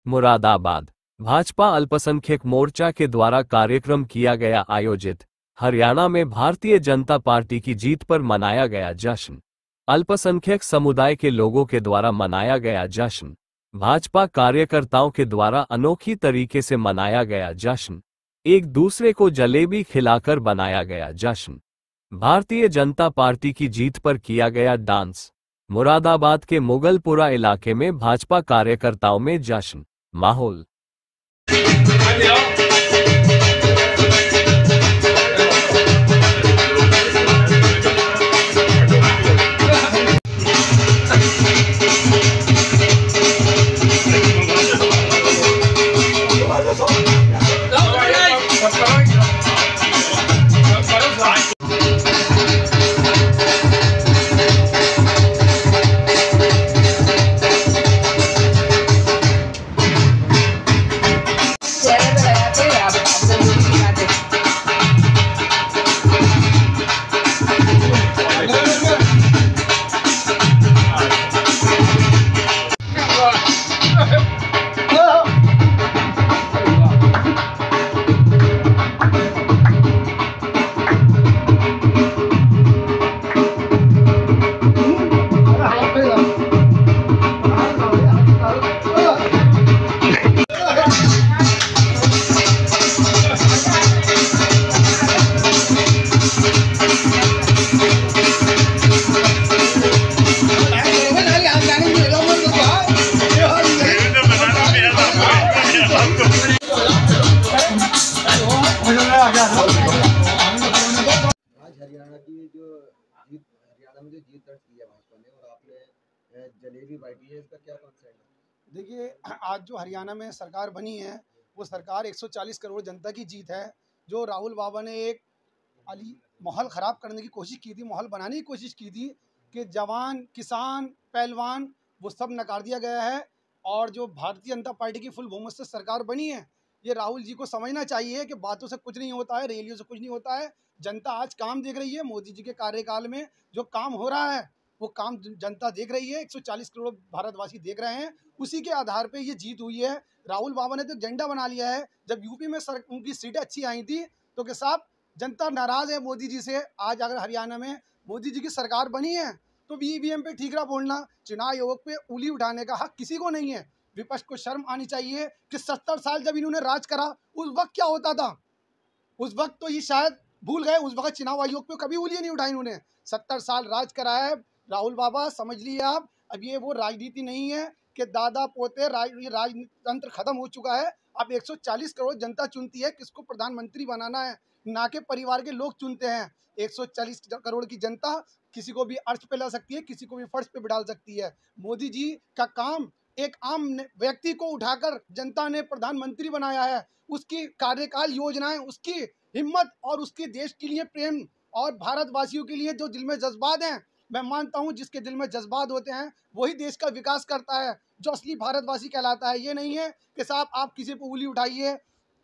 मुरादाबाद भाजपा अल्पसंख्यक मोर्चा के द्वारा कार्यक्रम किया गया आयोजित। हरियाणा में भारतीय जनता पार्टी की जीत पर मनाया गया जश्न। अल्पसंख्यक समुदाय के लोगों के द्वारा मनाया गया जश्न। भाजपा कार्यकर्ताओं के द्वारा अनोखी तरीके से मनाया गया जश्न। एक दूसरे को जलेबी खिलाकर बनाया गया जश्न। भारतीय जनता पार्टी की जीत पर किया गया डांस। मुरादाबाद के मुगलपुरा इलाके में भाजपा कार्यकर्ताओं में जश्न माहौल। हरियाणा में जो जीत दर्ज की है भाजपा ने और आपने जलेबी बांटी है, इसका क्या कॉन्सेप्ट है? देखिए, आज जो हरियाणा में सरकार बनी है वो सरकार 140 करोड़ जनता की जीत है। जो राहुल बाबा ने एक माहौल ख़राब करने की कोशिश की थी, माहौल बनाने की कोशिश की थी कि जवान, किसान, पहलवान वो सब नकार दिया गया है। और जो भारतीय जनता पार्टी की फुल बहुमत से सरकार बनी है, ये राहुल जी को समझना चाहिए कि बातों से कुछ नहीं होता है, रैलियों से कुछ नहीं होता है। जनता आज काम देख रही है। मोदी जी के कार्यकाल में जो काम हो रहा है वो काम जनता देख रही है। 140 करोड़ भारतवासी देख रहे हैं। उसी के आधार पे ये जीत हुई है। राहुल बाबा ने तो एजेंडा बना लिया है। जब यूपी में उनकी सीटें अच्छी आई थी तो के साहब जनता नाराज़ है मोदी जी से। आज अगर हरियाणा में मोदी जी की सरकार बनी है तो ईवीएम पे ठीकरा बोलना, चुनाव आयोग पे उंगली उठाने का हक किसी को नहीं है। विपक्ष को शर्म आनी चाहिए कि 70 साल जब इन्होंने राज करा उस वक्त क्या होता था। उस वक्त तो ये शायद भूल गए। उस वक्त चुनाव आयोग पे कभी उंगली नहीं उठाई उन्होंने। 70 साल राज करा है राहुल बाबा, समझ लिए आप। अब ये वो राजनीति नहीं है कि दादा पोते ये राजतंत्र खत्म हो चुका है। अब 140 करोड़ जनता चुनती है किसको प्रधानमंत्री बनाना है, ना के परिवार के लोग चुनते हैं। 140 करोड़ की जनता किसी को भी अर्श पे ला सकती है, किसी को भी फर्श पे बिठाल सकती है। मोदी जी का काम एक आम व्यक्ति को उठाकर जनता ने प्रधानमंत्री बनाया है। उसकी कार्यकाल योजनाएं, उसकी हिम्मत और उसके देश के लिए प्रेम और भारतवासियों के लिए जो दिल में जज्बात हैं, मैं मानता हूं जिसके दिल में जज्बात होते हैं वही देश का विकास करता है, जो असली भारतवासी कहलाता है। ये नहीं है कि साहब आप किसी पे उंगली उठाइए,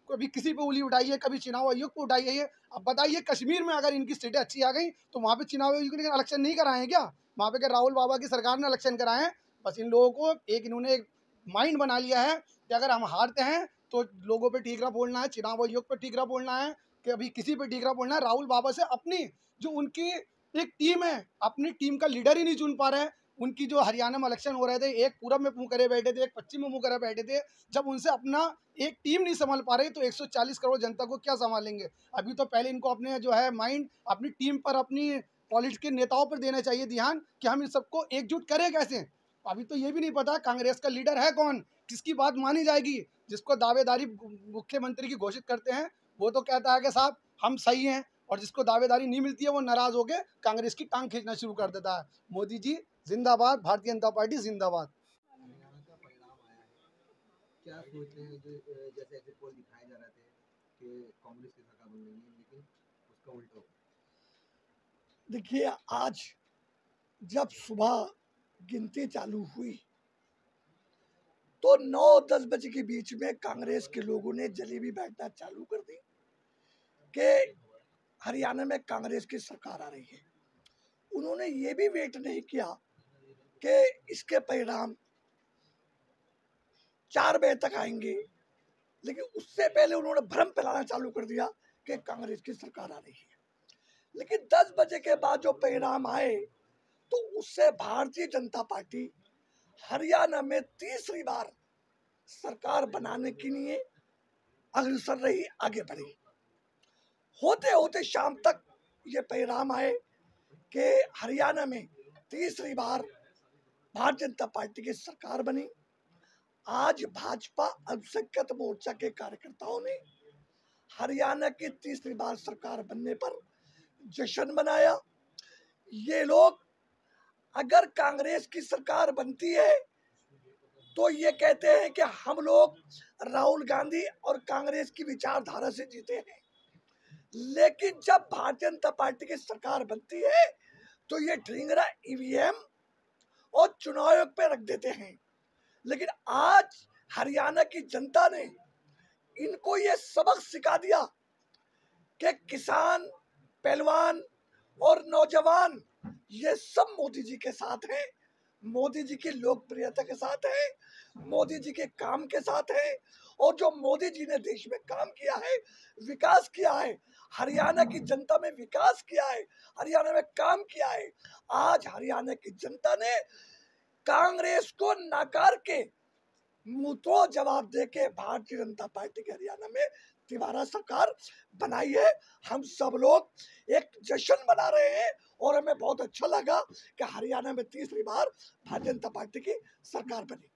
कभी किसी पे उंगली उठाइए, कभी चुनाव आयोग पे उठाइए। अब बताइए, कश्मीर में अगर इनकी सीटें अच्छी आ गई तो वहाँ पे चुनाव आयोग ने इलेक्शन नहीं कराए क्या? वहाँ पे क्या राहुल बाबा की सरकार ने इलेक्शन कराए हैं? बस इन लोगों को इन्होंने एक माइंड बना लिया है कि अगर हम हारते हैं तो लोगों पे ठीकरा बोलना है, चुनाव आयोग पे ठीकरा बोलना है, कि अभी किसी पे ठीकरा बोलना है। राहुल बाबा से अपनी जो उनकी एक टीम है, अपनी टीम का लीडर ही नहीं चुन पा रहे हैं। उनकी जो हरियाणा में इलेक्शन हो रहे थे, एक पूरब में मुँह करे बैठे थे, एक पश्चिम में मुँह करे बैठे थे। जब उनसे अपना एक टीम नहीं संभाल पा रही तो 140 करोड़ जनता को क्या संभालेंगे? अभी तो पहले इनको अपने जो है माइंड अपनी टीम पर, अपनी पॉलिटिक्स के नेताओं पर देना चाहिए ध्यान कि हम इन सबको एकजुट करें कैसे। अभी तो ये भी नहीं पता कांग्रेस का लीडर है कौन, किसकी बात मानी जाएगी। जिसको दावेदारी मुख्यमंत्री की घोषित करते हैं वो तो कहता है कि साहब हम सही हैं, और जिसको दावेदारी नहीं मिलती है वो नाराज होकर कांग्रेस की टांग खींचना शुरू कर देता है। मोदी जी जिंदाबाद, भारतीय जनता पार्टी जिंदाबाद। हरियाणा का परिणाम आया है, क्या सोच रहे हैं? जो जैसे एग्जिट पोल दिखाए जा रहे थे कि कांग्रेस की सरकार बन रही है, लेकिन उसका उल्टा हो। देखिए, आज जब सुबह गिनती चालू हुई तो 9-10 बजे के बीच में कांग्रेस के लोगों ने जलेबी बांटना चालू कर दी कि हरियाणा में कांग्रेस की सरकार आ रही है। उन्होंने ये भी वेट नहीं किया कि इसके परिणाम 4 बजे तक आएंगे, लेकिन उससे पहले उन्होंने भ्रम फैलाना चालू कर दिया कि कांग्रेस की सरकार आ रही है। लेकिन 10 बजे के बाद जो परिणाम आए तो उससे भारतीय जनता पार्टी हरियाणा में तीसरी बार सरकार बनाने के लिए अग्रसर रही, आगे बढ़ी। होते होते शाम तक ये परिणाम आए कि हरियाणा में तीसरी बार भारतीय जनता पार्टी की सरकार बनी। आज भाजपा अल्पसंख्यक मोर्चा के कार्यकर्ताओं ने हरियाणा की तीसरी बार सरकार बनने पर जश्न मनाया। ये लोग अगर कांग्रेस की सरकार बनती है तो ये कहते हैं कि हम लोग राहुल गांधी और कांग्रेस की विचारधारा से जीते हैं, लेकिन जब भारतीय जनता पार्टी की सरकार बनती है तो ये ढींगरा ईवीएम और चुनाव आयोग पे रख देते हैं। लेकिन आज हरियाणा की जनता ने इनको ये सबक सिखा दिया कि किसान, पहलवान और नौजवान ये सब मोदी जी के साथ हैं, मोदी जी की लोकप्रियता के साथ हैं, मोदी जी के काम के साथ हैं। और जो मोदी जी ने देश में काम किया है, विकास किया है, हरियाणा की जनता में विकास किया है, हरियाणा में काम किया है, आज हरियाणा की जनता ने कांग्रेस को नकार के मुंहतोड़ जवाब देके भारतीय जनता पार्टी के हरियाणा में तिबारा सरकार बनाई है। हम सब लोग एक जश्न मना रहे हैं और हमें बहुत अच्छा लगा कि हरियाणा में तीसरी बार भारतीय जनता पार्टी की सरकार बनी।